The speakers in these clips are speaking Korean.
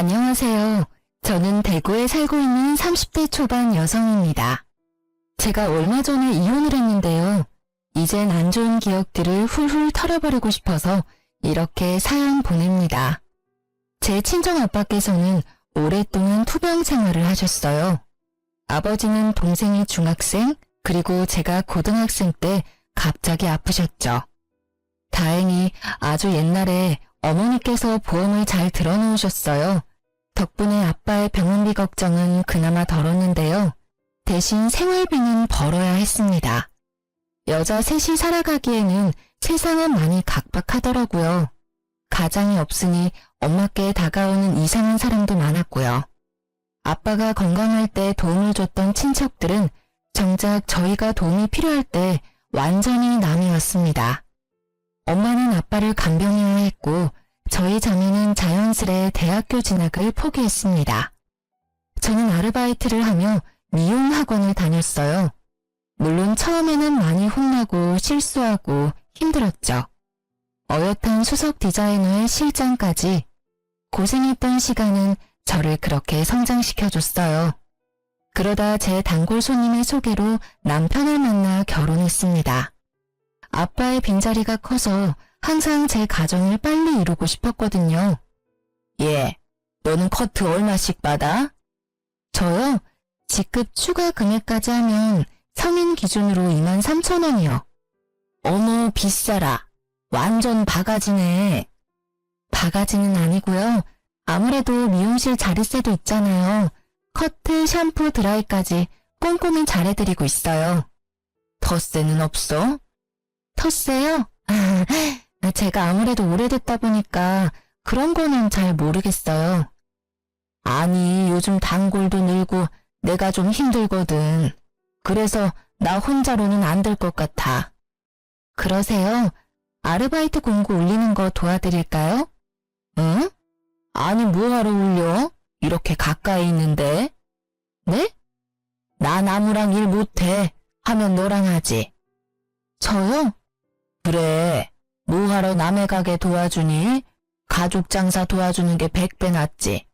안녕하세요. 저는 대구에 살고 있는 30대 초반 여성입니다. 제가 얼마 전에 이혼을 했는데요. 이젠 안 좋은 기억들을 훌훌 털어버리고 싶어서 이렇게 사연 보냅니다. 제 친정 아빠께서는 오랫동안 투병 생활을 하셨어요. 아버지는 동생이 중학생, 그리고 제가 고등학생 때 갑자기 아프셨죠. 다행히 아주 옛날에 어머니께서 보험을 잘 들어놓으셨어요. 덕분에 아빠의 병원비 걱정은 그나마 덜었는데요. 대신 생활비는 벌어야 했습니다. 여자 셋이 살아가기에는 세상은 많이 각박하더라고요. 가장이 없으니 엄마께 다가오는 이상한 사람도 많았고요. 아빠가 건강할 때 도움을 줬던 친척들은 정작 저희가 도움이 필요할 때 완전히 남이었습니다. 엄마는 아빠를 간병해야 했고 저희 자매는 자연스레 대학교 진학을 포기했습니다. 저는 아르바이트를 하며 미용 학원을 다녔어요. 물론 처음에는 많이 혼나고 실수하고 힘들었죠. 어엿한 수석 디자이너의 실장까지 고생했던 시간은 저를 그렇게 성장시켜줬어요. 그러다 제 단골 손님의 소개로 남편을 만나 결혼했습니다. 아빠의 빈자리가 커서 항상 제 가정을 빨리 이루고 싶었거든요. 예, 너는 커트 얼마씩 받아? 저요? 직급 추가 금액까지 하면 성인 기준으로 23,000원이요. 어머, 비싸라. 완전 바가지네. 바가지는 아니고요. 아무래도 미용실 자릿세도 있잖아요. 커트, 샴푸, 드라이까지 꼼꼼히 잘해드리고 있어요. 덧세는 없어? 텃세요? 제가 아무래도 오래됐다 보니까 그런 거는 잘 모르겠어요. 아니, 요즘 단골도 늘고 내가 좀 힘들거든. 그래서 나 혼자로는 안 될 것 같아. 그러세요? 아르바이트 공고 올리는 거 도와드릴까요? 응? 아니, 뭐하러 올려? 이렇게 가까이 있는데. 네? 난 아무랑 일 못해. 하면 너랑 하지. 저요? 그래. 뭐하러 남의 가게 도와주니? 가족 장사 도와주는 게 100배 낫지.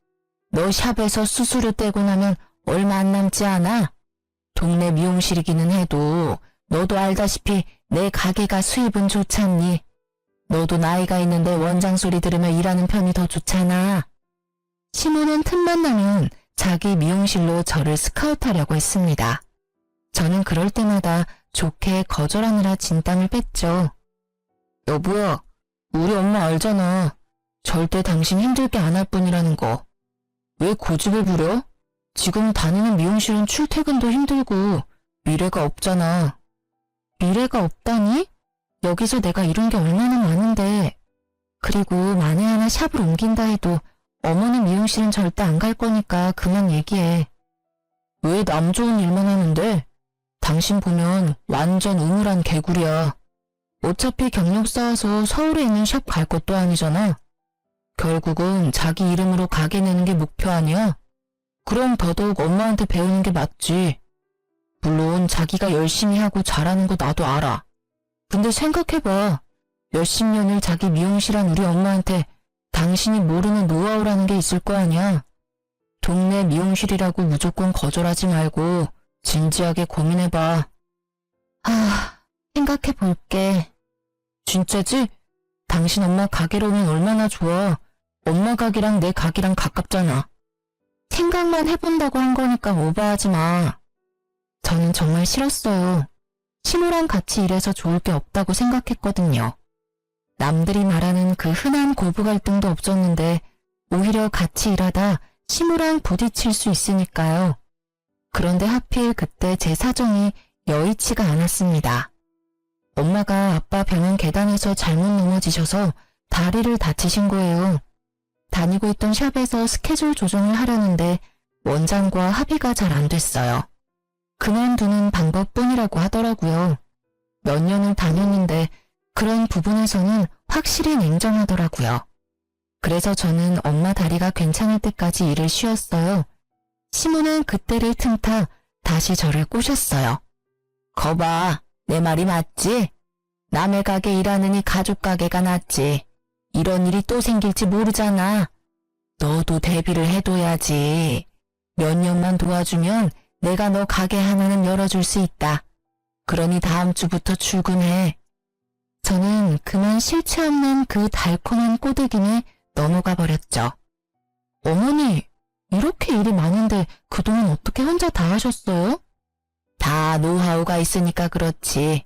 너 샵에서 수수료 떼고 나면 얼마 안 남지 않아? 동네 미용실이기는 해도 너도 알다시피 내 가게가 수입은 좋잖니. 너도 나이가 있는데 원장 소리 들으며 일하는 편이 더 좋잖아. 시모는 틈만 나면 자기 미용실로 저를 스카우트하려고 했습니다. 저는 그럴 때마다 좋게 거절하느라 진땀을 뺐죠. 여보야, 우리 엄마 알잖아. 절대 당신 힘들게 안 할 뿐이라는 거. 왜 고집을 부려? 지금 다니는 미용실은 출퇴근도 힘들고 미래가 없잖아. 미래가 없다니? 여기서 내가 이룬 게 얼마나 많은데. 그리고 만에 하나 샵을 옮긴다 해도 어머니 미용실은 절대 안 갈 거니까 그만 얘기해. 왜 남 좋은 일만 하는데? 당신 보면 완전 우물한 개구리야. 어차피 경력 쌓아서 서울에 있는 샵 갈 것도 아니잖아. 결국은 자기 이름으로 가게 내는 게 목표 아니야? 그럼 더더욱 엄마한테 배우는 게 맞지. 물론 자기가 열심히 하고 잘하는 거 나도 알아. 근데 생각해봐. 몇십 년을 자기 미용실한 우리 엄마한테 당신이 모르는 노하우라는 게 있을 거 아니야. 동네 미용실이라고 무조건 거절하지 말고 진지하게 고민해봐. 생각해볼게. 진짜지? 당신 엄마 가게로 오면 얼마나 좋아. 엄마 가게랑 내 가게랑 가깝잖아. 생각만 해본다고 한 거니까 오버하지 마. 저는 정말 싫었어요. 시모랑 같이 일해서 좋을 게 없다고 생각했거든요. 남들이 말하는 그 흔한 고부 갈등도 없었는데 오히려 같이 일하다 시모랑 부딪힐 수 있으니까요. 그런데 하필 그때 제 사정이 여의치가 않았습니다. 엄마가 아빠 병원 계단에서 잘못 넘어지셔서 다리를 다치신 거예요. 다니고 있던 샵에서 스케줄 조정을 하려는데 원장과 합의가 잘 안 됐어요. 그만두는 방법뿐이라고 하더라고요. 몇 년을 다녔는데 그런 부분에서는 확실히 냉정하더라고요. 그래서 저는 엄마 다리가 괜찮을 때까지 일을 쉬었어요. 시모는 그때를 틈타 다시 저를 꼬셨어요. 거봐, 내 말이 맞지? 남의 가게 일하느니 가족 가게가 낫지. 이런 일이 또 생길지 모르잖아. 너도 대비를 해둬야지. 몇 년만 도와주면 내가 너 가게 하나는 열어줄 수 있다. 그러니 다음 주부터 출근해. 저는 그만 실체 없는 그 달콤한 꼬드김에 넘어가 버렸죠. 어머니, 이렇게 일이 많은데 그동안 어떻게 혼자 다 하셨어요? 다 노하우가 있으니까 그렇지.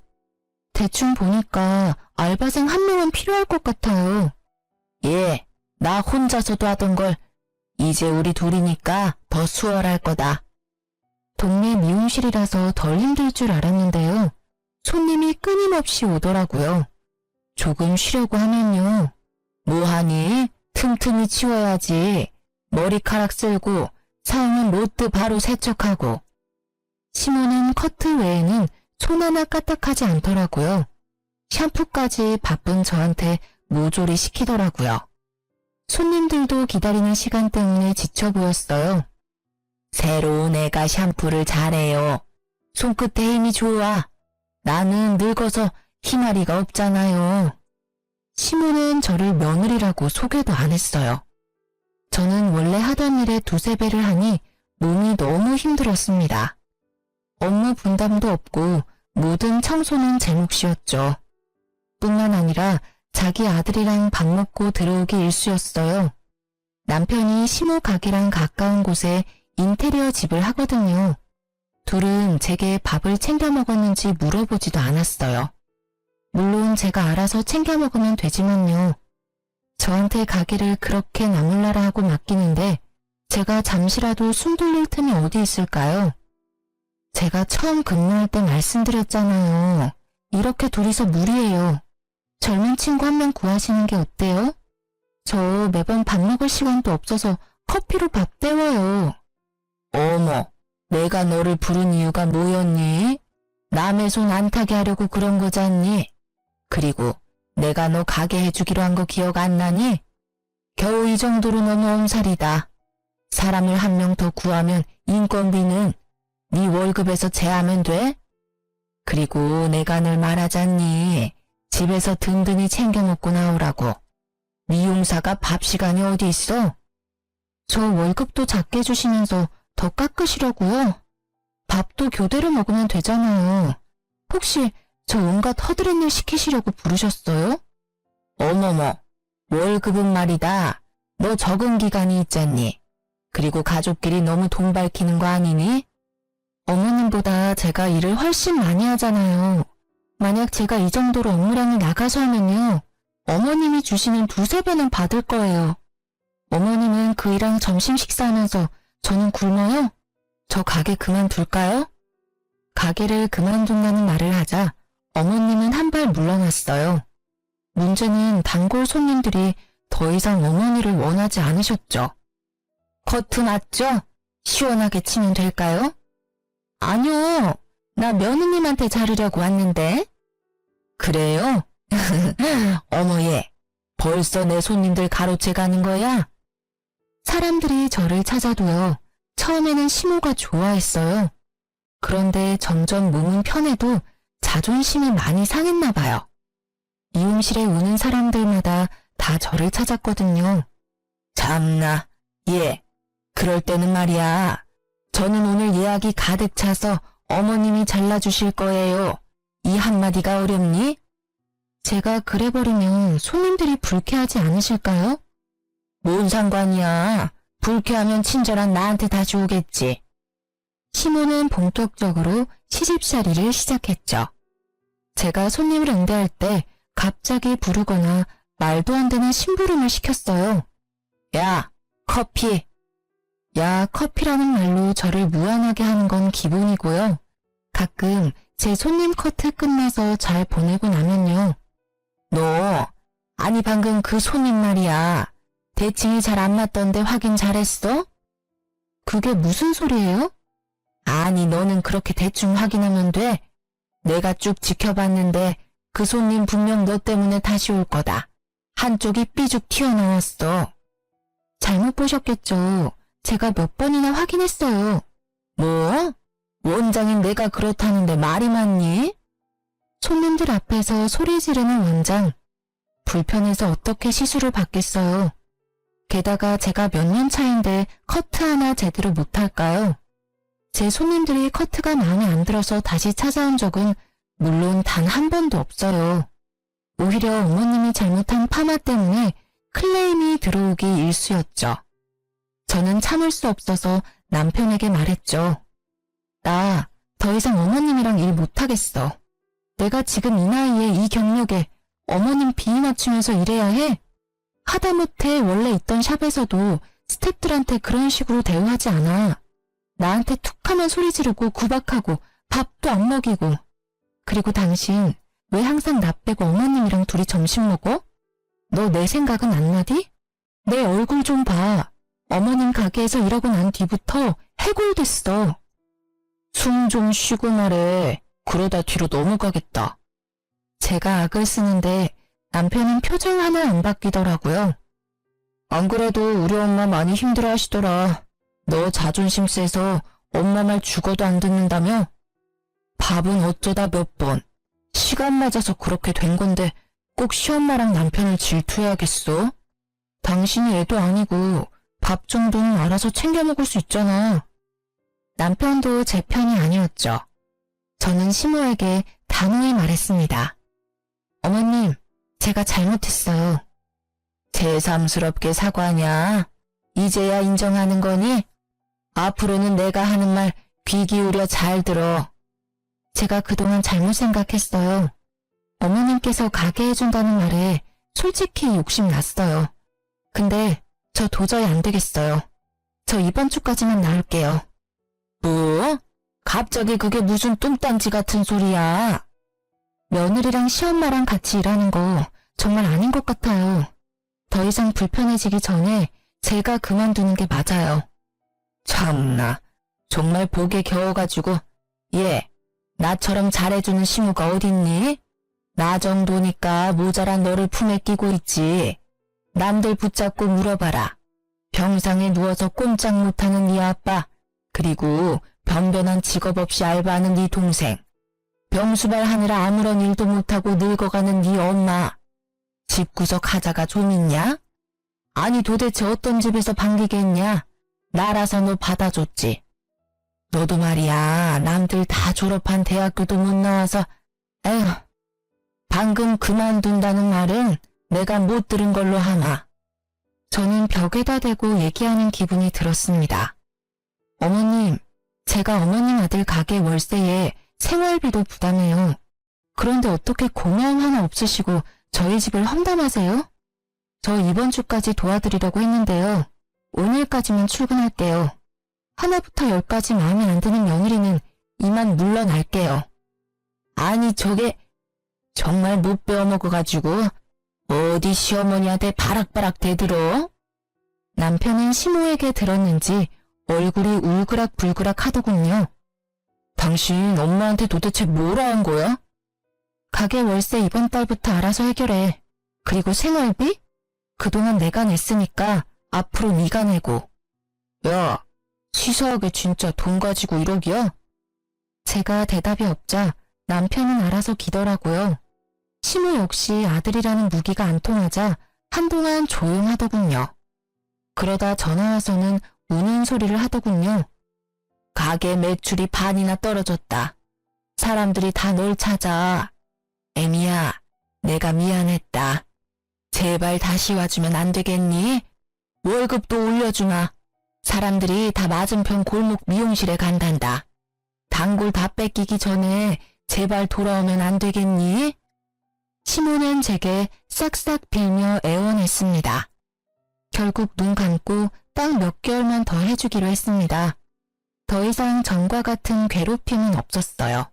대충 보니까 알바생 한 명은 필요할 것 같아요. 예, 나 혼자서도 하던 걸 이제 우리 둘이니까 더 수월할 거다. 동네 미용실이라서 덜 힘들 줄 알았는데요. 손님이 끊임없이 오더라고요. 조금 쉬려고 하면요. 뭐하니? 틈틈이 치워야지. 머리카락 쓸고 사용은 로트 바로 세척하고. 시모는 커트 외에는 손 하나 까딱하지 않더라고요. 샴푸까지 바쁜 저한테 모조리 시키더라고요. 손님들도 기다리는 시간 때문에 지쳐 보였어요. 새로운 애가 샴푸를 잘해요. 손끝에 힘이 좋아. 나는 늙어서 희마리가 없잖아요. 시모는 저를 며느리라고 소개도 안 했어요. 저는 원래 하던 일에 두세 배를 하니 몸이 너무 힘들었습니다. 업무 분담도 없고 모든 청소는 제 몫이었죠. 뿐만 아니라 자기 아들이랑 밥 먹고 들어오기 일쑤였어요. 남편이 시모 가게랑 가까운 곳에 인테리어 집을 하거든요. 둘은 제게 밥을 챙겨 먹었는지 물어보지도 않았어요. 물론 제가 알아서 챙겨 먹으면 되지만요. 저한테 가게를 그렇게 나몰라라 하고 맡기는데 제가 잠시라도 숨 돌릴 틈이 어디 있을까요? 제가 처음 근무할 때 말씀드렸잖아요. 이렇게 둘이서 무리예요. 젊은 친구 한 명 구하시는 게 어때요? 저 매번 밥 먹을 시간도 없어서 커피로 밥 때워요. 어머, 내가 너를 부른 이유가 뭐였니? 남의 손 안 타게 하려고 그런 거잖니? 그리고 내가 너 가게 해주기로 한 거 기억 안 나니? 겨우 이 정도로 너무 엄살이다. 사람을 한 명 더 구하면 인건비는 네 월급에서 제하면 돼? 그리고 내가 늘 말하잖니. 집에서 든든히 챙겨 먹고 나오라고. 미용사가 밥 시간이 어디 있어? 저 월급도 작게 주시면서 더 깎으시려고요? 밥도 교대로 먹으면 되잖아요. 혹시 저 온갖 허드렛 일 시키시려고 부르셨어요? 어머머, 월급은 말이다. 너 적응 기간이 있잖니. 그리고 가족끼리 너무 돈 밝히는 거 아니니? 어머님보다 제가 일을 훨씬 많이 하잖아요. 만약 제가 이 정도로 업무량을 나가서 하면요. 어머님이 주시는 두세 배는 받을 거예요. 어머님은 그 일랑 점심 식사하면서 저는 굶어요? 저 가게 그만둘까요? 가게를 그만둔다는 말을 하자 어머님은 한 발 물러났어요. 문제는 단골 손님들이 더 이상 어머니를 원하지 않으셨죠. 커트 맞죠? 시원하게 치면 될까요? 아니요. 나 며느님한테 자르려고 왔는데. 그래요? 어머 얘, 벌써 내 손님들 가로채 가는 거야? 사람들이 저를 찾아도요. 처음에는 시모가 좋아했어요. 그런데 점점 몸은 편해도 자존심이 많이 상했나 봐요. 미용실에 오는 사람들마다 다 저를 찾았거든요. 참나, 예, 그럴 때는 말이야. 저는 오늘 예약이 가득 차서 어머님이 잘라주실 거예요. 이 한마디가 어렵니? 제가 그래버리면 손님들이 불쾌하지 않으실까요? 뭔 상관이야. 불쾌하면 친절한 나한테 다시 오겠지. 시모는 본격적으로 시집살이를 시작했죠. 제가 손님을 응대할 때 갑자기 부르거나 말도 안 되는 심부름을 시켰어요. 야, 커피. 야, 커피라는 말로 저를 무안하게 하는 건 기본이고요. 가끔 제 손님 커트 끝나서 잘 보내고 나면요. 너, 아니 방금 그 손님 말이야. 대칭이 잘 안 맞던데 확인 잘했어? 그게 무슨 소리예요? 아니 너는 그렇게 대충 확인하면 돼. 내가 쭉 지켜봤는데 그 손님 분명 너 때문에 다시 올 거다. 한쪽이 삐죽 튀어나왔어. 잘못 보셨겠죠. 제가 몇 번이나 확인했어요. 뭐? 원장인 내가 그렇다는데 말이 많니? 손님들 앞에서 소리 지르는 원장. 불편해서 어떻게 시술을 받겠어요. 게다가 제가 몇 년 차인데 커트 하나 제대로 못할까요? 제 손님들이 커트가 마음에 안 들어서 다시 찾아온 적은 물론 단 한 번도 없어요. 오히려 어머님이 잘못한 파마 때문에 클레임이 들어오기 일쑤였죠. 저는 참을 수 없어서 남편에게 말했죠. 나 더 이상 어머님이랑 일 못하겠어. 내가 지금 이 나이에 이 경력에 어머님 비위 맞추면서 일해야 해? 하다못해 원래 있던 샵에서도 스태프들한테 그런 식으로 대우하지 않아. 나한테 툭하면 소리 지르고 구박하고 밥도 안 먹이고. 그리고 당신 왜 항상 나 빼고 어머님이랑 둘이 점심 먹어? 너 내 생각은 안 나디? 내 얼굴 좀 봐. 어머님 가게에서 일하고 난 뒤부터 해골됐어. 숨 좀 쉬고 말해. 그러다 뒤로 넘어가겠다. 제가 악을 쓰는데 남편은 표정 하나 안 바뀌더라고요. 안 그래도 우리 엄마 많이 힘들어 하시더라. 너 자존심 세서 엄마 말 죽어도 안 듣는다며? 밥은 어쩌다 몇 번. 시간 맞아서 그렇게 된 건데 꼭 시엄마랑 남편을 질투해야겠어? 당신이 애도 아니고 밥 정도는 알아서 챙겨 먹을 수 있잖아. 남편도 제 편이 아니었죠. 저는 시모에게 단호히 말했습니다. 어머님, 제가 잘못했어요. 새삼스럽게 사과냐? 이제야 인정하는 거니? 앞으로는 내가 하는 말 귀 기울여 잘 들어. 제가 그동안 잘못 생각했어요. 어머님께서 가게 해준다는 말에 솔직히 욕심났어요. 근데 저 도저히 안 되겠어요. 저 이번 주까지만 나올게요. 뭐? 갑자기 그게 무슨 뚱딴지 같은 소리야? 며느리랑 시엄마랑 같이 일하는 거 정말 아닌 것 같아요. 더 이상 불편해지기 전에 제가 그만두는 게 맞아요. 참나, 정말 복에 겨워가지고. 얘, 나처럼 잘해주는 시무가 어딨니? 나 정도니까 모자란 너를 품에 끼고 있지. 남들 붙잡고 물어봐라. 병상에 누워서 꼼짝 못하는 네 아빠, 그리고 변변한 직업 없이 알바하는 네 동생, 병수발 하느라 아무런 일도 못하고 늙어가는 네 엄마, 집구석 하자가 좀 있냐? 아니 도대체 어떤 집에서 반기겠냐? 나라서 너 받아줬지. 너도 말이야, 남들 다 졸업한 대학교도 못 나와서. 에휴, 방금 그만둔다는 말은 내가 못 들은 걸로 하마. 저는 벽에다 대고 얘기하는 기분이 들었습니다. 어머님, 제가 어머님 아들 가게 월세에 생활비도 부담해요. 그런데 어떻게 고마움 하나 없으시고 저희 집을 험담하세요? 저 이번 주까지 도와드리려고 했는데요. 오늘까지만 출근할게요. 하나부터 열까지 마음에 안 드는 며느리는 이만 물러날게요. 아니 저게 정말 못 배워먹어가지고 어디 시어머니한테 바락바락 대들어? 남편은 시모에게 들었는지 얼굴이 울그락불그락 하더군요. 당신 엄마한테 도대체 뭐라 한 거야? 가게 월세 이번 달부터 알아서 해결해. 그리고 생활비? 그동안 내가 냈으니까 앞으로 네가 내고. 야, 치사하게 진짜 돈 가지고 1억이야? 제가 대답이 없자 남편은 알아서 기더라고요. 시모 역시 아들이라는 무기가 안 통하자 한동안 조용하더군요. 그러다 전화 와서는 우는 소리를 하더군요. 가게 매출이 반이나 떨어졌다. 사람들이 다 널 찾아. 애미야, 내가 미안했다. 제발 다시 와주면 안 되겠니? 월급도 올려주마. 사람들이 다 맞은편 골목 미용실에 간단다. 단골 다 뺏기기 전에 제발 돌아오면 안 되겠니? 시모는 제게 싹싹 빌며 애원했습니다. 결국 눈 감고 딱 몇 개월만 더 해주기로 했습니다. 더 이상 전과 같은 괴롭힘은 없었어요.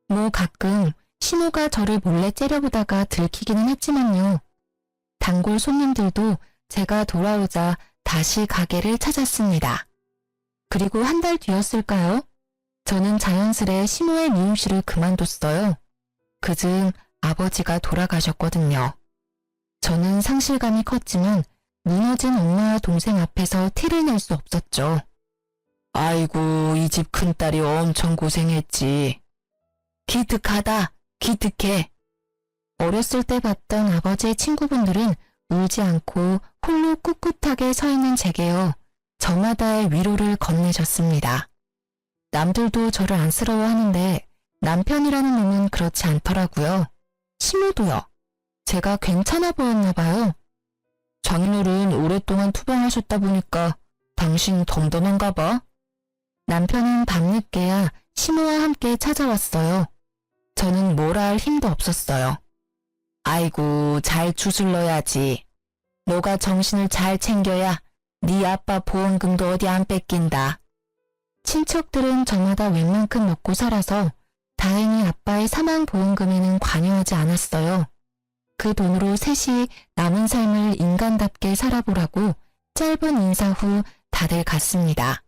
뭐 가끔 시모가 저를 몰래 째려보다가 들키기는 했지만요. 단골 손님들도 제가 돌아오자 다시 가게를 찾았습니다. 그리고 한 달 뒤였을까요? 저는 자연스레 시모의 미용실을 그만뒀어요. 그중 아버지가 돌아가셨거든요. 저는 상실감이 컸지만 무너진 엄마와 동생 앞에서 티를 낼 수 없었죠. 아이고, 이 집 큰딸이 엄청 고생했지. 기특하다, 기특해. 어렸을 때 봤던 아버지의 친구분들은 울지 않고 홀로 꿋꿋하게 서 있는 제게요. 저마다의 위로를 건네셨습니다. 남들도 저를 안쓰러워하는데 남편이라는 놈은 그렇지 않더라고요. 시모도요. 제가 괜찮아 보였나 봐요. 장인어른 오랫동안 투병하셨다 보니까 당신 덤덤한가 봐. 남편은 밤늦게야 시모와 함께 찾아왔어요. 저는 뭐라 할 힘도 없었어요. 아이고, 잘 주술러야지. 너가 정신을 잘 챙겨야 네 아빠 보험금도 어디 안 뺏긴다. 친척들은 저마다 웬만큼 먹고 살아서 다행히 아빠의 사망보험금에는 관여하지 않았어요. 그 돈으로 셋이 남은 삶을 인간답게 살아보라고 짧은 인사 후 다들 갔습니다.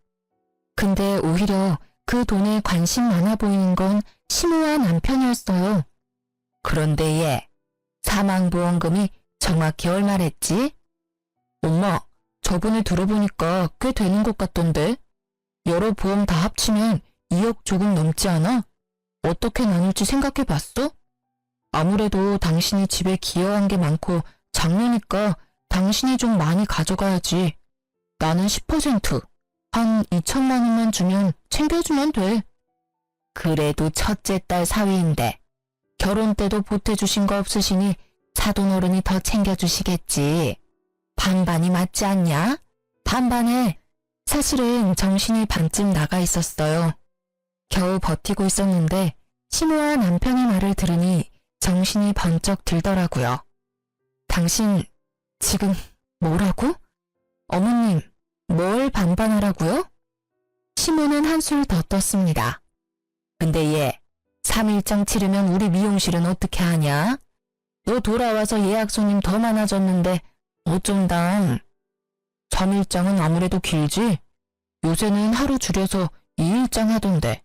근데 오히려 그 돈에 관심 많아 보이는 건 시모와 남편이었어요. 그런데 얘, 사망보험금이 정확히 얼마랬지? 엄마, 저번에 들어보니까 꽤 되는 것 같던데? 여러 보험 다 합치면 2억 조금 넘지 않아? 어떻게 나눌지 생각해봤어? 아무래도 당신이 집에 기여한 게 많고 장녀니까 당신이 좀 많이 가져가야지. 나는 10%, 한 2천만 원만 주면 챙겨주면 돼. 그래도 첫째 딸 사위인데 결혼 때도 보태주신 거 없으시니 사돈어른이 더 챙겨주시겠지. 반반이 맞지 않냐? 반반에. 사실은 정신이 반쯤 나가 있었어요. 겨우 버티고 있었는데 시모와 남편의 말을 들으니 정신이 번쩍 들더라고요. 당신 지금 뭐라고? 어머님, 뭘 반반하라고요? 시모는 한술 더 떴습니다. 근데 얘, 3일장 치르면 우리 미용실은 어떻게 하냐? 너 돌아와서 예약 손님 더 많아졌는데 어쩐담. 3일장은 아무래도 길지? 요새는 하루 줄여서 2일장 하던데.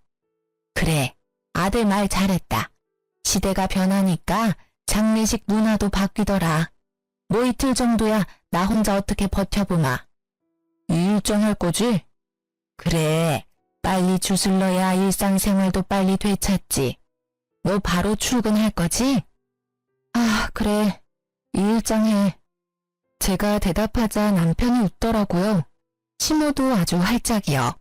그래, 아들 말 잘했다. 시대가 변하니까 장례식 문화도 바뀌더라. 뭐 이틀 정도야 나 혼자 어떻게 버텨보마. 2일장 할 거지? 그래, 빨리 주술러야 일상생활도 빨리 되찾지. 너 바로 출근할 거지? 아, 그래. 2일장 해. 제가 대답하자 남편이 웃더라고요. 시모도 아주 활짝이요.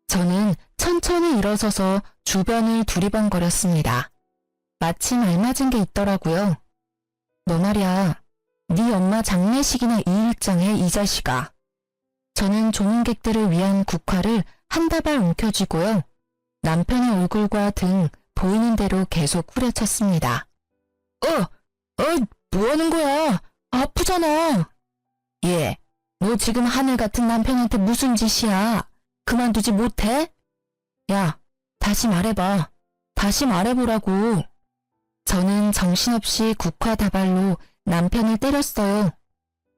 저는 천천히 일어서서 주변을 두리번거렸습니다. 마침 알맞은 게 있더라고요. 너 말이야, 네 엄마 장례식이나 2일장 해, 이 자식아. 저는 조문객들을 위한 국화를 한 다발 움켜쥐고요. 남편의 얼굴과 등 보이는 대로 계속 후려쳤습니다. 뭐 하는 거야? 아프잖아. 얘, 너 지금 하늘 같은 남편한테 무슨 짓이야? 그만두지 못해? 야, 다시 말해봐. 다시 말해보라고. 저는 정신없이 국화 다발로 남편을 때렸어요.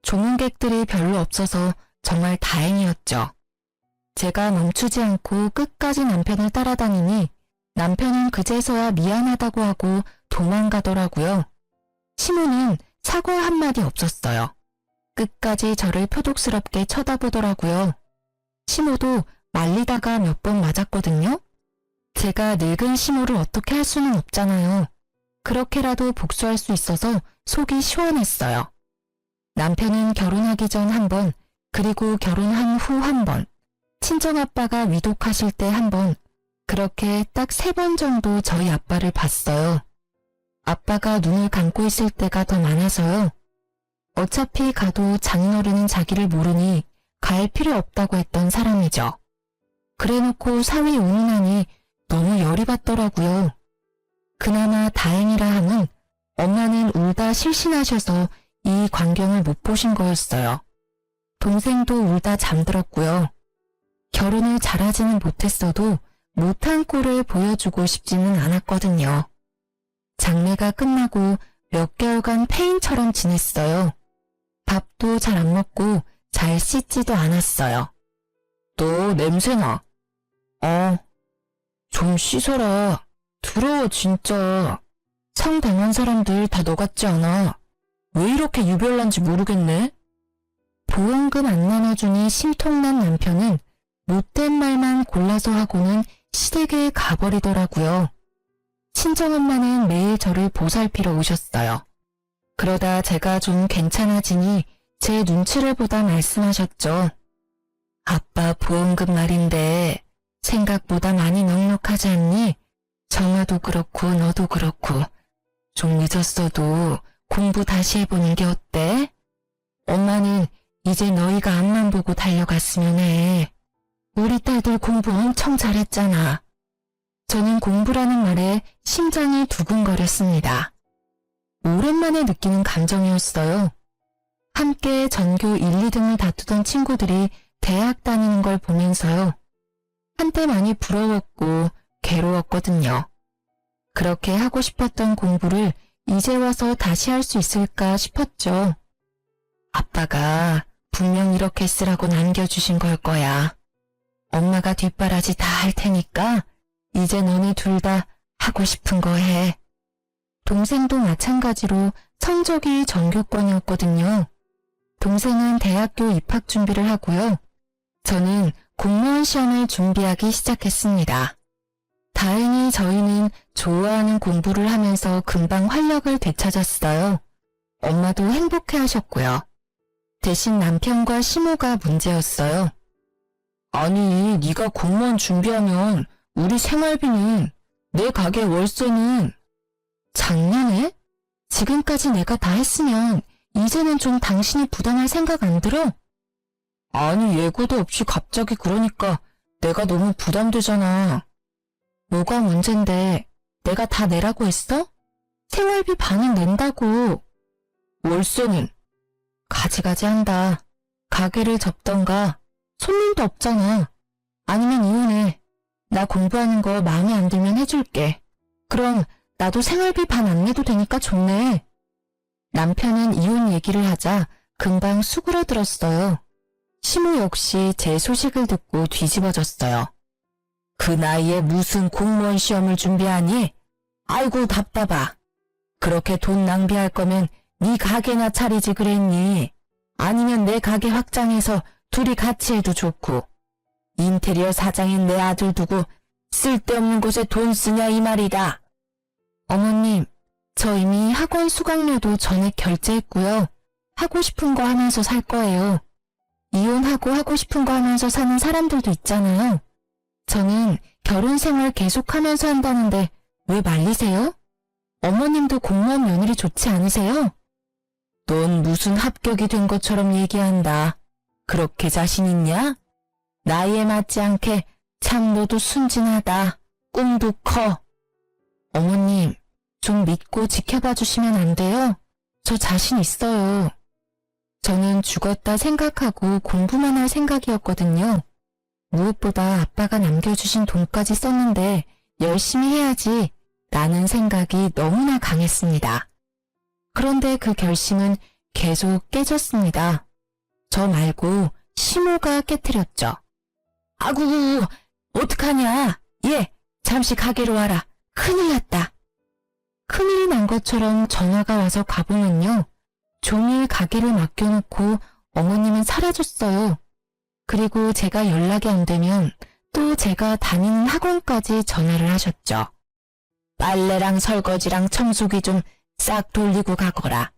조문객들이 별로 없어서 정말 다행이었죠. 제가 멈추지 않고 끝까지 남편을 따라다니니 남편은 그제서야 미안하다고 하고 도망가더라고요. 시모는 사과 한마디 없었어요. 끝까지 저를 표독스럽게 쳐다보더라고요. 시모도 말리다가 몇 번 맞았거든요. 제가 늙은 시모를 어떻게 할 수는 없잖아요. 그렇게라도 복수할 수 있어서 속이 시원했어요. 남편은 결혼하기 전 한 번, 그리고 결혼한 후 한 번, 친정아빠가 위독하실 때 한 번, 그렇게 딱 3번 정도 저희 아빠를 봤어요. 아빠가 눈을 감고 있을 때가 더 많아서요. 어차피 가도 장인어른은 자기를 모르니 갈 필요 없다고 했던 사람이죠. 그래놓고 사위 운운하니 너무 열이 받더라고요. 그나마 다행이라 함은 엄마는 울다 실신하셔서 이 광경을 못 보신 거였어요. 동생도 울다 잠들었고요. 결혼을 잘하지는 못했어도 못한 꼴을 보여주고 싶지는 않았거든요. 장례가 끝나고 몇 개월간 폐인처럼 지냈어요. 밥도 잘 안 먹고 잘 씻지도 않았어요. 너 냄새나. 좀 씻어라. 더러워 진짜. 성당한 사람들 다 너 같지 않아. 왜 이렇게 유별난지 모르겠네. 보험금 안 나눠주니 심통난 남편은 못된 말만 골라서 하고는 시댁에 가버리더라고요. 친정엄마는 매일 저를 보살피러 오셨어요. 그러다 제가 좀 괜찮아지니 제 눈치를 보다 말씀하셨죠. 아빠 보험금 말인데 생각보다 많이 넉넉하지 않니? 정아도 그렇고 너도 그렇고 좀 늦었어도 공부 다시 해보는 게 어때? 엄마는 이제 너희가 앞만 보고 달려갔으면 해. 우리 딸들 공부 엄청 잘했잖아. 저는 공부라는 말에 심장이 두근거렸습니다. 오랜만에 느끼는 감정이었어요. 함께 전교 1, 2등을 다투던 친구들이 대학 다니는 걸 보면서요. 한때 많이 부러웠고 괴로웠거든요. 그렇게 하고 싶었던 공부를 이제 와서 다시 할 수 있을까 싶었죠. 아빠가 분명 이렇게 쓰라고 남겨주신 걸 거야. 엄마가 뒷바라지 다 할 테니까 이제 너네 둘 다 하고 싶은 거 해. 동생도 마찬가지로 성적이 전교권이었거든요. 동생은 대학교 입학 준비를 하고요. 저는 공무원 시험을 준비하기 시작했습니다. 다행히 저희는 좋아하는 공부를 하면서 금방 활력을 되찾았어요. 엄마도 행복해하셨고요. 대신 남편과 시모가 문제였어요. 아니, 네가 공무원 준비하면 우리 생활비는, 내 가게 월세는. 작년에? 지금까지 내가 다 했으면 이제는 좀 당신이 부담할 생각 안 들어? 아니, 예고도 없이 갑자기 그러니까 내가 너무 부담되잖아. 뭐가 문젠데 내가 다 내라고 했어? 생활비 반은 낸다고. 월세는? 가지가지 한다. 가게를 접던가. 손님도 없잖아. 아니면 이혼해. 나 공부하는 거 마음에 안 들면 해줄게. 그럼 나도 생활비 반 안 내도 되니까 좋네. 남편은 이혼 얘기를 하자 금방 수그러들었어요. 시모 역시 제 소식을 듣고 뒤집어졌어요. 그 나이에 무슨 공무원 시험을 준비하니? 아이고 답답하. 그렇게 돈 낭비할 거면 네 가게나 차리지 그랬니? 아니면 내 가게 확장해서 둘이 같이 해도 좋고. 인테리어 사장인 내 아들 두고 쓸데없는 곳에 돈 쓰냐 이 말이다. 어머님, 저 이미 학원 수강료도 전액 결제했고요. 하고 싶은 거 하면서 살 거예요. 이혼하고 하고 싶은 거 하면서 사는 사람들도 있잖아요. 저는 결혼 생활 계속하면서 한다는데 왜 말리세요? 어머님도 공무원 며느리 좋지 않으세요? 넌 무슨 합격이 된 것처럼 얘기한다. 그렇게 자신 있냐? 나이에 맞지 않게 참 너도 순진하다. 꿈도 커. 어머님, 좀 믿고 지켜봐 주시면 안 돼요? 저 자신 있어요. 저는 죽었다 생각하고 공부만 할 생각이었거든요. 무엇보다 아빠가 남겨주신 돈까지 썼는데 열심히 해야지 라는 생각이 너무나 강했습니다. 그런데 그 결심은 계속 깨졌습니다. 저 말고 시모가 깨트렸죠. 아구, 어떡하냐. 얘, 잠시 가게로 와라. 큰일 났다. 큰일이 난 것처럼 전화가 와서 가보면요. 종일 가게를 맡겨놓고 어머님은 사라졌어요. 그리고 제가 연락이 안 되면 또 제가 다니는 학원까지 전화를 하셨죠. 빨래랑 설거지랑 청소기 좀 싹 돌리고 가거라.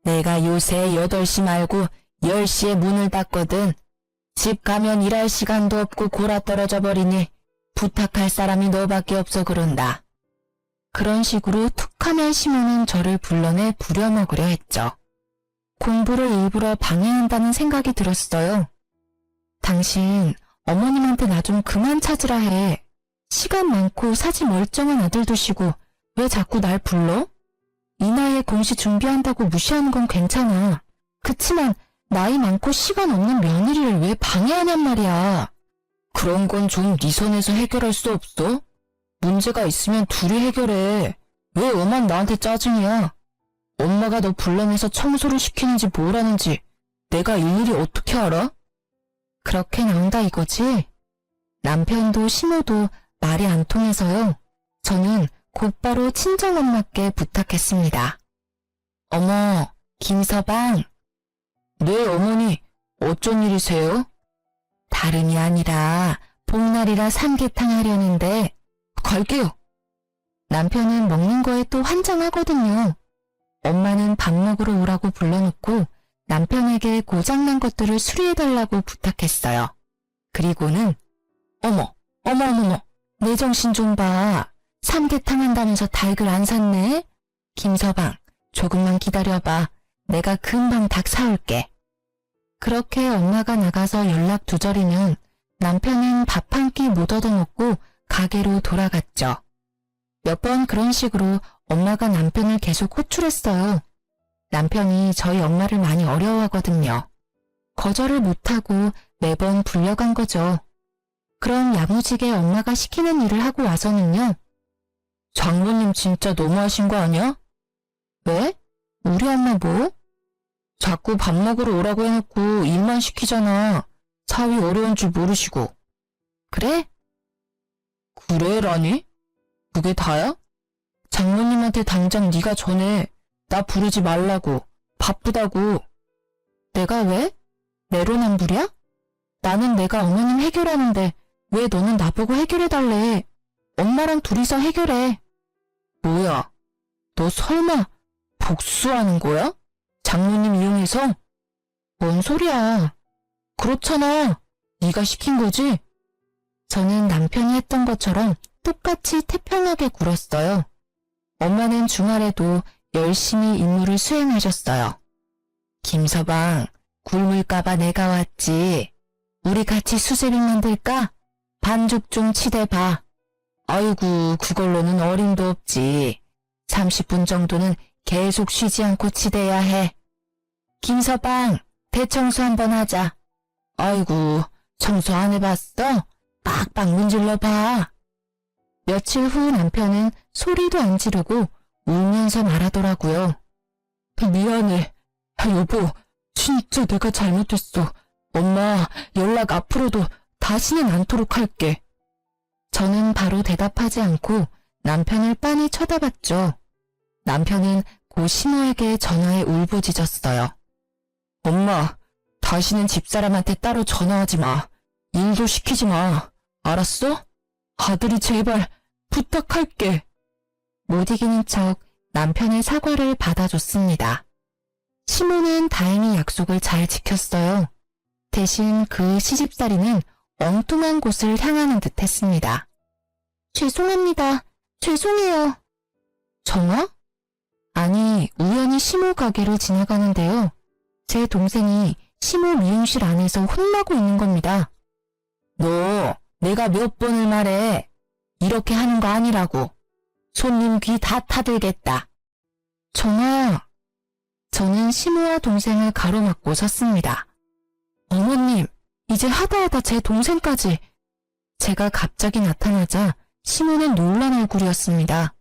내가 요새 8시 말고 10시에 문을 닫거든. 집 가면 일할 시간도 없고 골아 떨어져 버리니 부탁할 사람이 너밖에 없어 그런다. 그런 식으로 툭하면 시모는 저를 불러내 부려먹으려 했죠. 공부를 일부러 방해한다는 생각이 들었어요. 당신 어머님한테 나 좀 그만 찾으라 해. 시간 많고 사지 멀쩡한 아들 두시고 왜 자꾸 날 불러? 이 나이에 공시 준비한다고 무시하는 건 괜찮아. 그치만 나이 많고 시간 없는 며느리를 왜 방해하냔 말이야. 그런 건 좀 네 선에서 해결할 수 없어? 문제가 있으면 둘이 해결해. 왜 엄만 나한테 짜증이야? 엄마가 너 불러내서 청소를 시키는지 뭘 하는지 내가 일일이 어떻게 알아? 그렇게 나온다 이거지? 남편도 시모도 말이 안 통해서요. 저는 곧바로 친정엄마께 부탁했습니다. 어머, 김서방. 네, 어머니. 어쩐 일이세요? 다름이 아니라 복날이라 삼계탕 하려는데 갈게요. 남편은 먹는 거에 또 환장하거든요. 엄마는 밥 먹으러 오라고 불러놓고 남편에게 고장난 것들을 수리해달라고 부탁했어요. 그리고는 어머, 내 정신 좀 봐. 삼계탕 한다면서 닭을 안 샀네? 김서방, 조금만 기다려봐. 내가 금방 닭 사올게. 그렇게 엄마가 나가서 연락 두절이면 남편은 밥 한 끼 못 얻어먹고 가게로 돌아갔죠. 몇 번 그런 식으로 엄마가 남편을 계속 호출했어요. 남편이 저희 엄마를 많이 어려워하거든요. 거절을 못하고 매번 불려간 거죠. 그럼 야무지게 엄마가 시키는 일을 하고 와서는요. 장모님 진짜 너무하신 거 아니야? 왜? 우리 엄마 뭐? 자꾸 밥 먹으러 오라고 해놓고 일만 시키잖아. 사위 어려운 줄 모르시고. 그래? 그래라니? 그게 다야? 장모님한테 당장 네가 전해. 나 부르지 말라고. 바쁘다고. 내가 왜? 내로남불이야? 나는 내가 어머님 해결하는데 왜 너는 나보고 해결해달래. 엄마랑 둘이서 해결해. 뭐야? 너 설마 복수하는 거야? 장모님 이용해서? 뭔 소리야. 그렇잖아. 네가 시킨 거지? 저는 남편이 했던 것처럼 똑같이 태평하게 굴었어요. 엄마는 주말에도 열심히 임무를 수행하셨어요. 김서방, 굶을까봐 내가 왔지. 우리 같이 수제비 만들까? 반죽 좀 치대봐. 아이고, 그걸로는 어림도 없지. 30분 정도는 계속 쉬지 않고 치대야 해. 김서방, 대청소 한번 하자. 아이고, 청소 안 해봤어? 빡빡 문질러봐. 며칠 후 남편은 소리도 안 지르고 울면서 말하더라고요. 미안해. 여보, 진짜 내가 잘못했어. 엄마, 연락 앞으로도 다시는 않도록 할게. 저는 바로 대답하지 않고 남편을 빤히 쳐다봤죠. 남편은 고 신우에게 전화해 울부짖었어요. 엄마, 다시는 집사람한테 따로 전화하지 마. 일도 시키지 마. 알았어? 아들이 제발 부탁할게. 못 이기는 척 남편의 사과를 받아줬습니다. 시모는 다행히 약속을 잘 지켰어요. 대신 그 시집살이는 엉뚱한 곳을 향하는 듯 했습니다. 죄송합니다. 죄송해요. 정아? 아니, 우연히 시모 가게를 지나가는데요. 제 동생이 시모 미용실 안에서 혼나고 있는 겁니다. 너, 내가 몇 번을 말해. 이렇게 하는 거 아니라고. 손님 귀 다 타들겠다. 정아. 저는 시모와 동생을 가로막고 섰습니다. 어머님, 이제 하다하다 제 동생까지. 제가 갑자기 나타나자 시모는 놀란 얼굴이었습니다.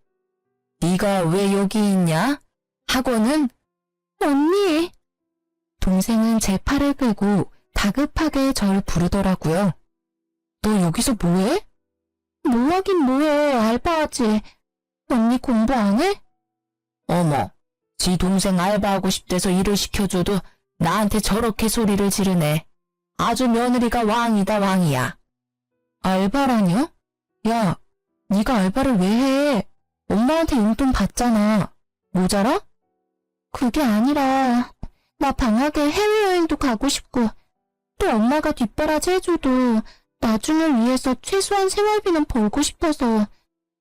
네가 왜 여기 있냐? 학원은? 언니. 동생은 제 팔을 끌고 다급하게 절 부르더라고요. 너 여기서 뭐해? 뭐하긴 뭐해, 알바하지. 언니 공부 안 해? 어머, 지 동생 알바하고 싶대서 일을 시켜줘도 나한테 저렇게 소리를 지르네. 아주 며느리가 왕이다, 왕이야. 알바라뇨? 야, 네가 알바를 왜 해? 엄마한테 용돈 받잖아. 모자라? 그게 아니라 나 방학에 해외여행도 가고 싶고 또 엄마가 뒷바라지 해줘도 나중을 위해서 최소한 생활비는 벌고 싶어서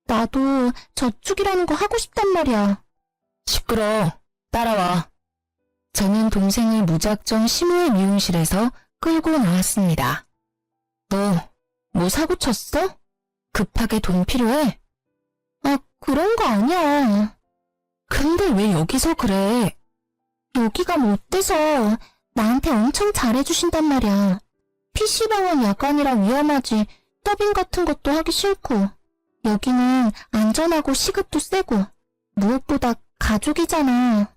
나도 저축이라는 거 하고 싶단 말이야. 시끄러. 따라와. 저는 동생을 무작정 시모의 미용실에서 끌고 나왔습니다. 너 뭐 사고 쳤어? 급하게 돈 필요해? 아, 그런 거 아니야. 근데 왜 여기서 그래? 여기가 뭐 어때서 나한테 엄청 잘해주신단 말이야. PC방은 야간이라 위험하지 더빙 같은 것도 하기 싫고 여기는 안전하고 시급도 세고 무엇보다 가족이잖아.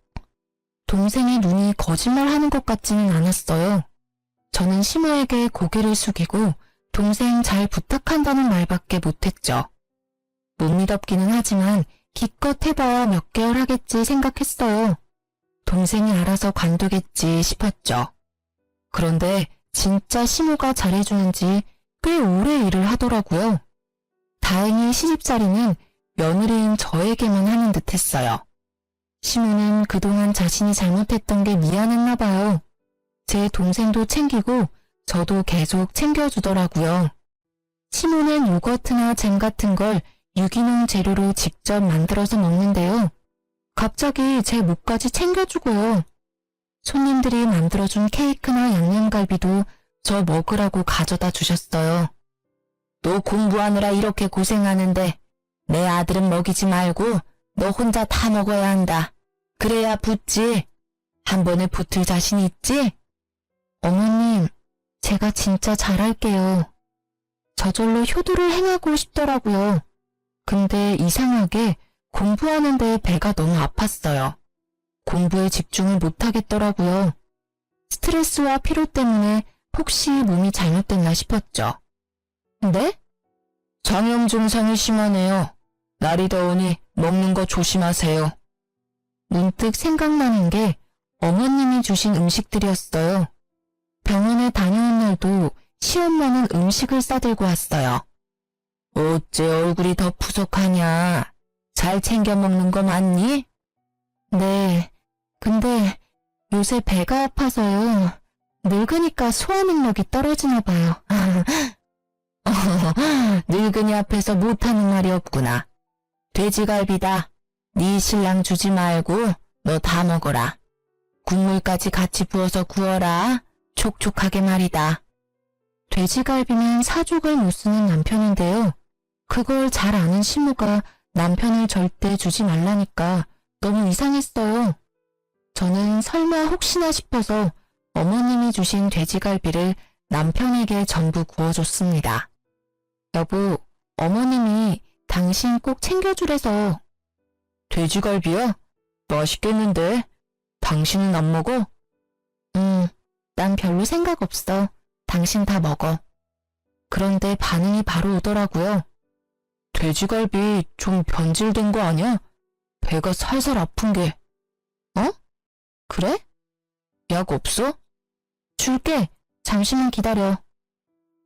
동생의 눈이 거짓말하는 것 같지는 않았어요. 저는 시모에게 고개를 숙이고 동생 잘 부탁한다는 말밖에 못했죠. 못 믿었기는 하지만 기껏 해봐야 몇 개월 하겠지 생각했어요. 동생이 알아서 관두겠지 싶었죠. 그런데 진짜 시모가 잘해주는지 꽤 오래 일을 하더라고요. 다행히 시집살이는 며느리인 저에게만 하는 듯 했어요. 시모는 그동안 자신이 잘못했던 게 미안했나 봐요. 제 동생도 챙기고 저도 계속 챙겨주더라고요. 시모는 요거트나 잼 같은 걸 유기농 재료로 직접 만들어서 먹는데요. 갑자기 제 몫까지 챙겨주고요. 손님들이 만들어준 케이크나 양념갈비도 저 먹으라고 가져다 주셨어요. 너 공부하느라 이렇게 고생하는데 내 아들은 먹이지 말고 너 혼자 다 먹어야 한다. 그래야 붙지. 한 번에 붙을 자신 있지? 어머님, 제가 진짜 잘할게요. 저절로 효도를 행하고 싶더라고요. 근데 이상하게 공부하는데 배가 너무 아팠어요. 공부에 집중을 못하겠더라고요. 스트레스와 피로 때문에 혹시 몸이 잘못됐나 싶었죠. 네? 장염 증상이 심하네요. 날이 더우니 먹는 거 조심하세요. 문득 생각나는 게 어머님이 주신 음식들이었어요. 병원에 다녀온 날도 시엄마는 음식을 싸들고 왔어요. 어째 얼굴이 더 푸석하냐? 잘 챙겨 먹는 거 맞니? 네, 근데 요새 배가 아파서요. 늙으니까 소화 능력이 떨어지나 봐요. 늙은이 앞에서 못하는 말이 없구나. 돼지갈비다. 네 신랑 주지 말고 너 다 먹어라. 국물까지 같이 부어서 구워라. 촉촉하게 말이다. 돼지갈비는 사족을 못 쓰는 남편인데요. 그걸 잘 아는 시모가 남편을 절대 주지 말라니까 너무 이상했어요. 저는 설마 혹시나 싶어서 어머님이 주신 돼지갈비를 남편에게 전부 구워줬습니다. 여보, 어머님이 당신 꼭 챙겨주래서. 돼지갈비야? 맛있겠는데? 당신은 안 먹어? 난 별로 생각 없어. 당신 다 먹어. 그런데 반응이 바로 오더라고요. 돼지갈비 좀 변질된 거 아니야? 배가 살살 아픈 게. 어? 그래? 약 없어? 줄게. 잠시만 기다려.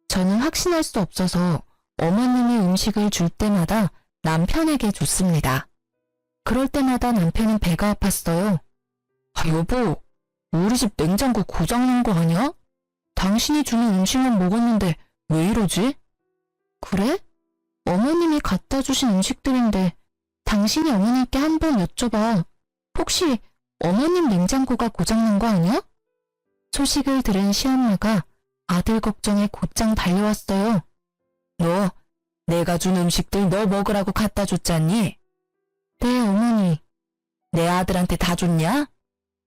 저는 확신할 수 없어서 어머님이 음식을 줄 때마다 남편에게 줬습니다. 그럴 때마다 남편은 배가 아팠어요. 여보, 우리 집 냉장고 고장난 거 아니야? 당신이 주는 음식만 먹었는데 왜 이러지? 그래? 어머님이 갖다 주신 음식들인데 당신이 어머님께 한번 여쭤봐. 혹시 어머님 냉장고가 고장난 거 아니야? 소식을 들은 시엄마가 아들 걱정에 곧장 달려왔어요. 너 내가 준 음식들 너 먹으라고 갖다 줬잖니? 네, 어머니. 내 아들한테 다 줬냐?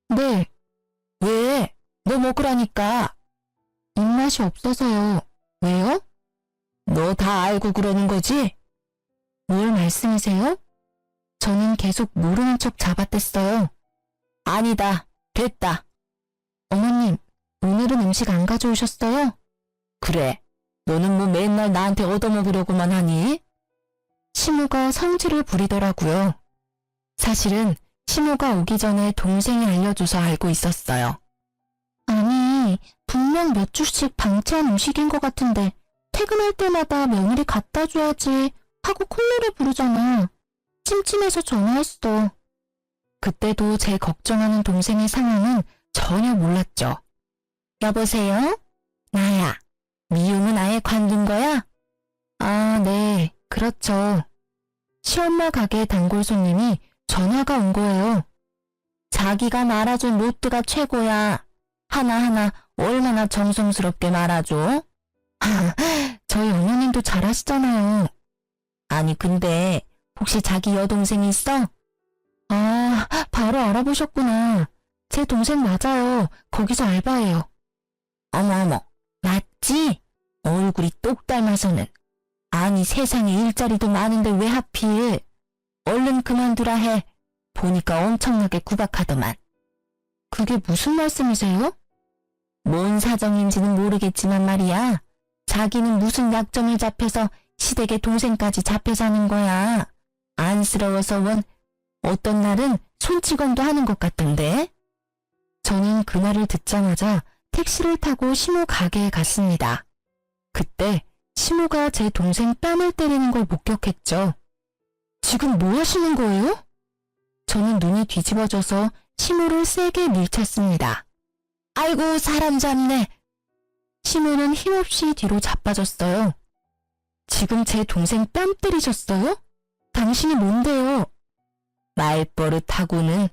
네. 왜? 너 먹으라니까. 입맛이 없어서요. 왜요? 너 다 알고 그러는 거지? 뭘 말씀이세요? 저는 계속 모르는 척 잡아댔어요. 아니다. 됐다. 어머님, 오늘은 음식 안 가져오셨어요? 그래. 너는 뭐 맨날 나한테 얻어먹으려고만 하니? 시모가 성질을 부리더라고요. 사실은 시모가 오기 전에 동생이 알려줘서 알고 있었어요. 아니, 분명 몇 주씩 방치한 음식인 것 같은데 퇴근할 때마다 며느리 갖다 줘야지 하고 콧노래 부르잖아. 찜찜해서 전화했어. 그때도 제 걱정하는 동생의 상황은 전혀 몰랐죠. 여보세요? 나야. 미용은 아예 관둔 거야? 아, 네, 그렇죠. 시엄마 가게 단골 손님이 전화가 온 거예요. 자기가 말아준 로또가 최고야. 하나하나 얼마나 정성스럽게 말아줘? 저희 어머님도 잘하시잖아요. 아니 근데 혹시 자기 여동생 있어? 아, 바로 알아보셨구나. 제 동생 맞아요. 거기서 알바해요. 어머어머, 맞지? 얼굴이 똑 닮아서는. 아니 세상에 일자리도 많은데 왜 하필? 얼른 그만두라 해. 보니까 엄청나게 구박하더만. 그게 무슨 말씀이세요? 뭔 사정인지는 모르겠지만 말이야. 자기는 무슨 약점을 잡혀서 시댁의 동생까지 잡혀 사는 거야. 안쓰러워서 원 어떤 날은 손찌검도 하는 것 같던데. 저는 그 말을 듣자마자 택시를 타고 시모 가게에 갔습니다. 그때 시모가 제 동생 뺨을 때리는 걸 목격했죠. 지금 뭐 하시는 거예요? 저는 눈이 뒤집어져서 시모를 세게 밀쳤습니다. 아이고, 사람 잡네. 시모는 힘없이 뒤로 자빠졌어요. 지금 제 동생 뺨 때리셨어요? 당신이 뭔데요? 말버릇하고는.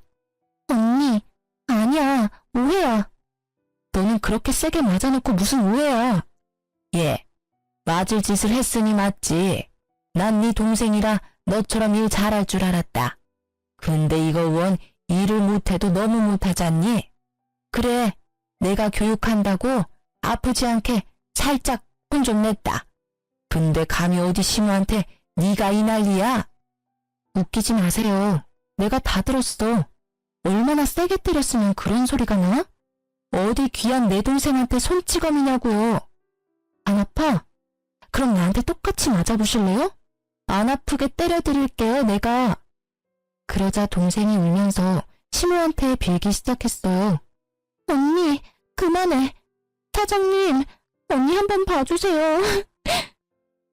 언니, 아니야, 오해야. 너는 그렇게 세게 맞아놓고 무슨 오해야. 예, 맞을 짓을 했으니 맞지. 난 네 동생이라 너처럼 일 잘할 줄 알았다. 근데 이거 원 일을 못해도 너무 못하잖니? 그래, 내가 교육한다고 아프지 않게 살짝 혼 좀 냈다. 근데 감히 어디 시모한테 네가 이 난리야? 웃기지 마세요. 내가 다 들었어. 얼마나 세게 때렸으면 그런 소리가 나? 어디 귀한 내 동생한테 손찌검이냐고요. 안 아파? 그럼 나한테 똑같이 맞아보실래요? 안 아프게 때려드릴게요, 내가. 그러자 동생이 울면서 시모한테 빌기 시작했어요. 언니, 그만해. 사장님, 언니 한번 봐주세요.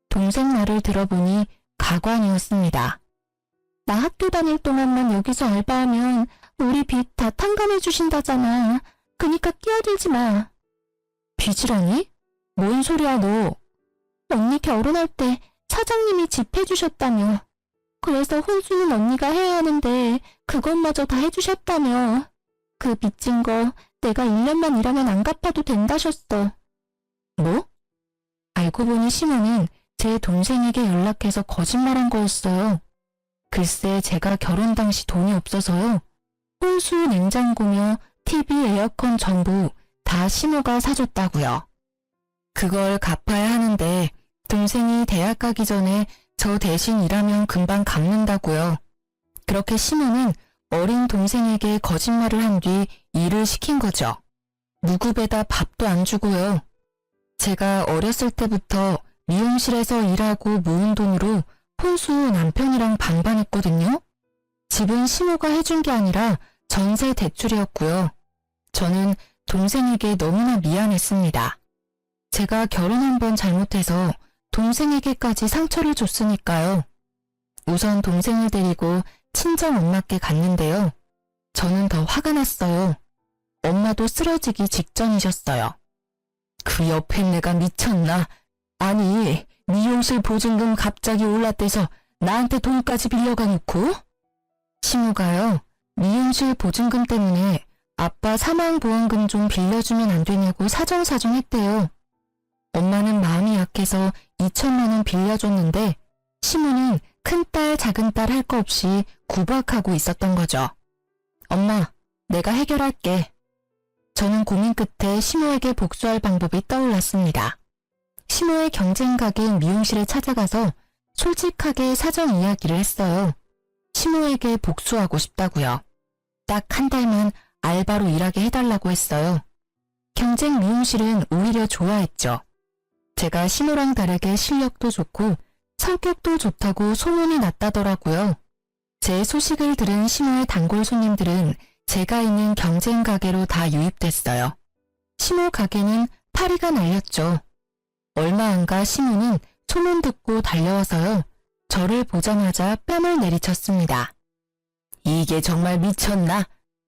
동생 말을 들어보니 가관이었습니다. 나 학교 다닐 동안만 여기서 알바하면 우리 빚 다 탕감해 주신다잖아. 그니까 끼어들지 마. 빚이라니? 뭔 소리야 너. 언니 결혼할 때 사장님이 집 해주셨다며. 그래서 혼수는 언니가 해야 하는데 그것마저 다 해주셨다며. 그 빚진 거 내가 1년만 일하면 안 갚아도 된다셨어. 뭐? 알고 보니 시모는 제 동생에게 연락해서 거짓말한 거였어요. 글쎄 제가 결혼 당시 돈이 없어서요. 혼수, 냉장고며 TV, 에어컨 전부 다 시모가 사줬다고요. 그걸 갚아야 하는데 동생이 대학 가기 전에 저 대신 일하면 금방 갚는다고요. 그렇게 시모는 어린 동생에게 거짓말을 한 뒤 일을 시킨 거죠. 무급에다 밥도 안 주고요. 제가 어렸을 때부터 미용실에서 일하고 모은 돈으로 혼수 남편이랑 반반했거든요. 집은 시모가 해준 게 아니라 전세 대출이었고요. 저는 동생에게 너무나 미안했습니다. 제가 결혼 한 번 잘못해서 동생에게까지 상처를 줬으니까요. 우선 동생을 데리고 친정 엄마께 갔는데요. 저는 더 화가 났어요. 엄마도 쓰러지기 직전이셨어요. 그 옆에 내가 미쳤나? 아니, 미용실 보증금 갑자기 올랐대서 나한테 돈까지 빌려가 놓고? 시모가요, 미용실 보증금 때문에 아빠 사망보험금 좀 빌려주면 안 되냐고 사정사정 했대요. 엄마는 마음이 약해서 2천만 원 빌려줬는데 시모는 큰딸 작은딸 할 거 없이 구박하고 있었던 거죠. 엄마, 내가 해결할게. 저는 고민 끝에 시모에게 복수할 방법이 떠올랐습니다. 시모의 경쟁 가게인 미용실에 찾아가서 솔직하게 사정 이야기를 했어요. 시모에게 복수하고 싶다고요. 딱 한 달만 알바로 일하게 해달라고 했어요. 경쟁 미용실은 오히려 좋아했죠. 제가 시모랑 다르게 실력도 좋고 성격도 좋다고 소문이 났다더라고요. 제 소식을 들은 시모의 단골 손님들은 제가 있는 경쟁 가게로 다 유입됐어요. 시모 가게는 파리가 날렸죠. 얼마 안 가 시모는 소문 듣고 달려와서요. 저를 보자마자 뺨을 내리쳤습니다. 이게 정말 미쳤나?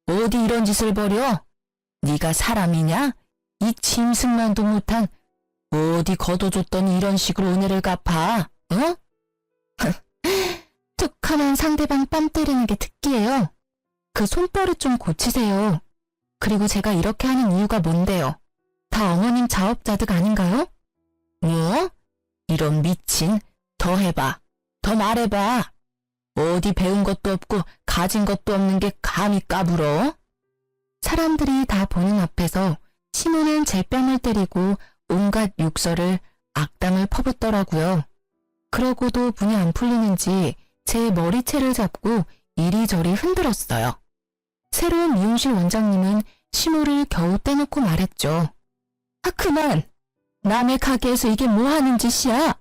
어디 이런 짓을 벌여? 네가 사람이냐? 이 짐승만도 못한 어디 거둬줬더니 이런 식으로 은혜를 갚아? 어? 툭하면 상대방 뺨 때리는 게 특기예요. 그 손버릇 좀 고치세요. 그리고 제가 이렇게 하는 이유가 뭔데요? 다 어머님 자업자득 아닌가요? 뭐? 이런 미친. 더 해봐. 더 말해봐. 어디 배운 것도 없고 가진 것도 없는 게 감히 까불어? 사람들이 다 보는 앞에서 시모는 제 뺨을 때리고 온갖 욕설을 악담을 퍼붓더라고요. 그러고도 분이 안 풀리는지 제 머리채를 잡고 이리저리 흔들었어요. 새로운 미용실 원장님은 시모를 겨우 떼놓고 말했죠. 아, 그만! 남의 가게에서 이게 뭐 하는 짓이야?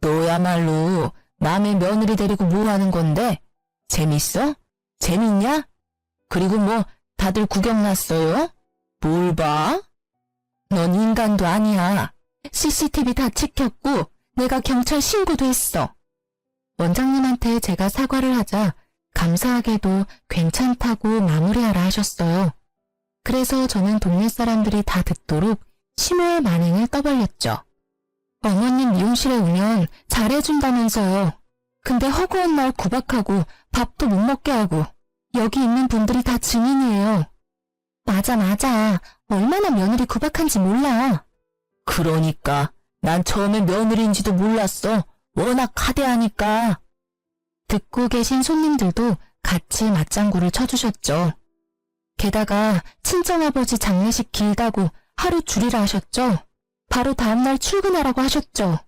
너야말로 남의 며느리 데리고 뭐 하는 건데? 재밌어? 재밌냐? 그리고 뭐 다들 구경 났어요? 뭘 봐? 넌 인간도 아니야. CCTV 다 찍혔고 내가 경찰 신고도 했어. 원장님한테 제가 사과를 하자 감사하게도 괜찮다고 마무리하라 하셨어요. 그래서 저는 동네 사람들이 다 듣도록 시모의 만행을 떠벌렸죠. 어머님 미용실에 오면 잘해준다면서요. 근데 허구한 날 구박하고 밥도 못 먹게 하고 여기 있는 분들이 다 증인이에요. 맞아. 얼마나 며느리 구박한지 몰라. 그러니까 난 처음에 며느리인지도 몰랐어. 워낙 하대하니까. 듣고 계신 손님들도 같이 맞장구를 쳐주셨죠. 게다가 친정아버지 장례식 길다고 하루 줄이라 하셨죠. 바로 다음날 출근하라고 하셨죠.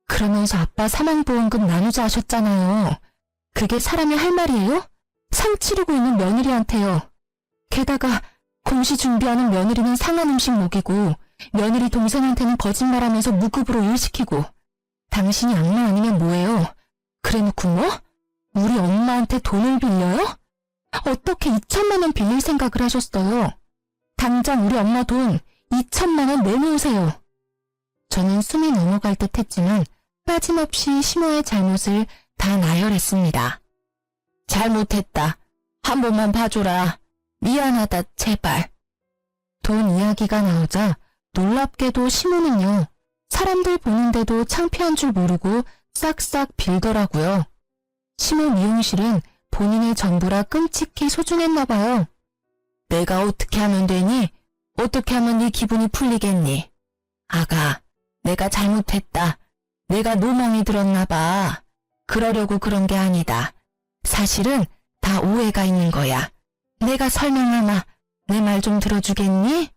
그러면서 아빠 사망보험금 나누자 하셨잖아요. 그게 사람이 할 말이에요? 상 치르고 있는 며느리한테요. 게다가 공시 준비하는 며느리는 상한 음식 먹이고 며느리 동생한테는 거짓말하면서 무급으로 일시키고 당신이 악마 아니면 뭐예요? 그래놓고 뭐? 우리 엄마한테 돈을 빌려요? 어떻게 2천만 원 빌릴 생각을 하셨어요? 당장 우리 엄마 돈 2천만 원 내놓으세요. 저는 숨이 넘어갈 듯 했지만 빠짐없이 시모의 잘못을 다 나열했습니다. 잘못했다. 한 번만 봐줘라. 미안하다, 제발. 돈 이야기가 나오자 놀랍게도 시모는요. 사람들 보는데도 창피한 줄 모르고 싹싹 빌더라고요. 시모 미용실은 본인의 전부라 끔찍히 소중했나 봐요. 내가 어떻게 하면 되니? 어떻게 하면 네 기분이 풀리겠니? 아가, 내가 잘못했다. 내가 노망이 들었나 봐. 그러려고 그런 게 아니다. 사실은 다 오해가 있는 거야. 내가 설명하마. 내 말 좀 들어주겠니?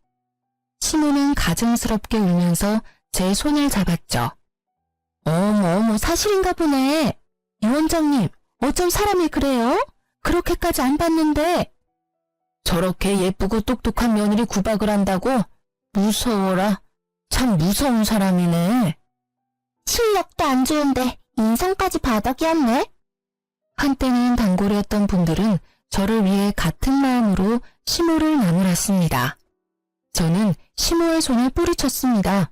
시모는 가증스럽게 울면서 제 손을 잡았죠. 어머, 사실인가 보네. 이 원장님, 어쩜 사람이 그래요? 그렇게까지 안 봤는데. 저렇게 예쁘고 똑똑한 며느리 구박을 한다고? 무서워라. 참 무서운 사람이네. 실력도 안 좋은데 인성까지 바닥이었네. 한때는 단골이었던 분들은 저를 위해 같은 마음으로 시모를 나무랐습니다. 저는 시모의 손을 뿌리쳤습니다.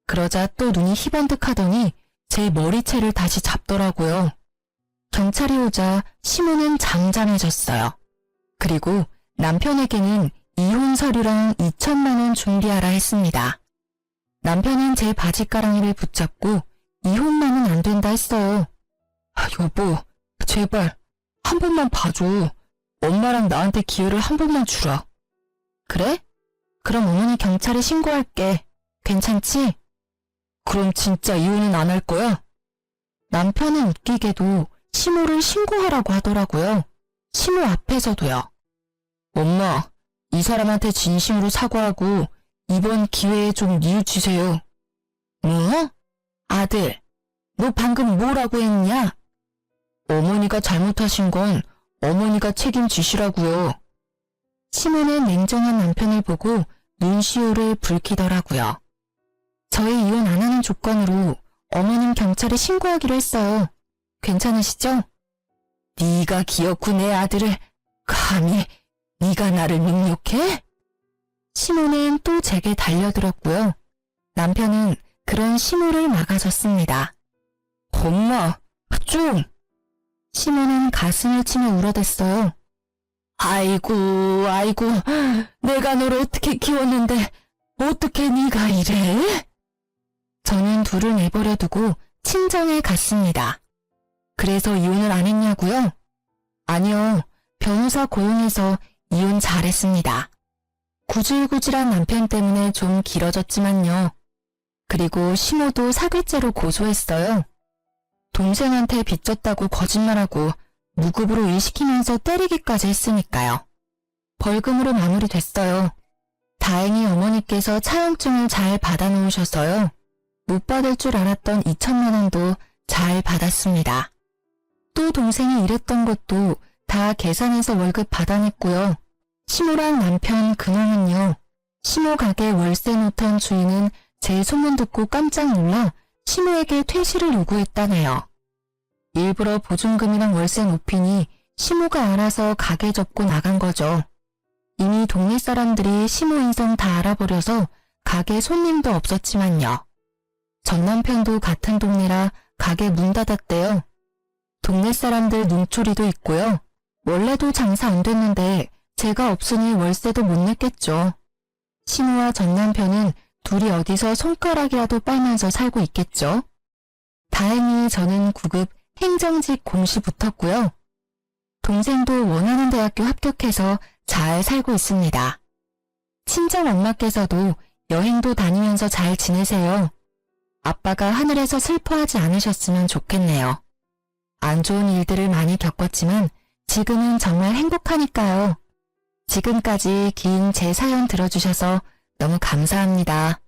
그러자 또 눈이 희번뜩하더니 제 머리채를 다시 잡더라고요. 경찰이 오자 시모는 잠잠해졌어요. 그리고 남편에게는 이혼 서류랑 2천만 원 준비하라 했습니다. 남편은 제 바지가랑이를 붙잡고 이혼만은 안 된다 했어요. 여보, 제발 한 번만 봐줘. 엄마랑 나한테 기회를 한 번만 주라. 그래? 그럼 어머니 경찰에 신고할게. 괜찮지? 그럼 진짜 이혼은 안 할 거야? 남편은 웃기게도 시모를 신고하라고 하더라고요. 시모 앞에서도요. 엄마, 이 사람한테 진심으로 사과하고 이번 기회에 좀 뉘우치세요. 뭐? 아들, 너 방금 뭐라고 했냐? 어머니가 잘못하신 건 어머니가 책임지시라고요. 시모는 냉정한 남편을 보고 눈시울을 붉히더라고요. 저희 이혼 안 하는 조건으로 어머님 경찰에 신고하기로 했어요. 괜찮으시죠? 네가 기어코 내 아들을 감히 네가 나를 능욕해? 시모는 또 제게 달려들었고요. 남편은 그런 시모를 막아섰습니다. 엄마, 좀! 시모는 가슴을 치며 울어댔어요. 아이고, 내가 널 어떻게 키웠는데 어떻게 네가 이래? 저는 둘을 내버려 두고 친정에 갔습니다. 그래서 이혼을 안 했냐고요? 아니요, 변호사 고용해서 이혼 잘했습니다. 구질구질한 남편 때문에 좀 길어졌지만요. 그리고 시모도 사기죄로 고소했어요. 동생한테 빚졌다고 거짓말하고 무급으로 일시키면서 때리기까지 했으니까요. 벌금으로 마무리됐어요. 다행히 어머니께서 차용증을 잘 받아놓으셔서요. 못 받을 줄 알았던 2천만 원도 잘 받았습니다. 또 동생이 일했던 것도 다 계산해서 월급 받아냈고요. 시모랑 남편 근황은요. 시모 가게 월세 놓던 주인은 제 소문 듣고 깜짝 놀라 시모에게 퇴실을 요구했다네요. 일부러 보증금이랑 월세 높이니 시모가 알아서 가게 접고 나간 거죠. 이미 동네 사람들이 시모 인성 다 알아버려서 가게 손님도 없었지만요. 전 남편도 같은 동네라 가게 문 닫았대요. 동네 사람들 눈초리도 있고요. 원래도 장사 안 됐는데 제가 없으니 월세도 못 냈겠죠. 신우와 전 남편은 둘이 어디서 손가락이라도 빨면서 살고 있겠죠. 다행히 저는 9급 행정직 공시 붙었고요. 동생도 원하는 대학교 합격해서 잘 살고 있습니다. 친정 엄마께서도 여행도 다니면서 잘 지내세요. 아빠가 하늘에서 슬퍼하지 않으셨으면 좋겠네요. 안 좋은 일들을 많이 겪었지만 지금은 정말 행복하니까요. 지금까지 긴 제 사연 들어주셔서 너무 감사합니다.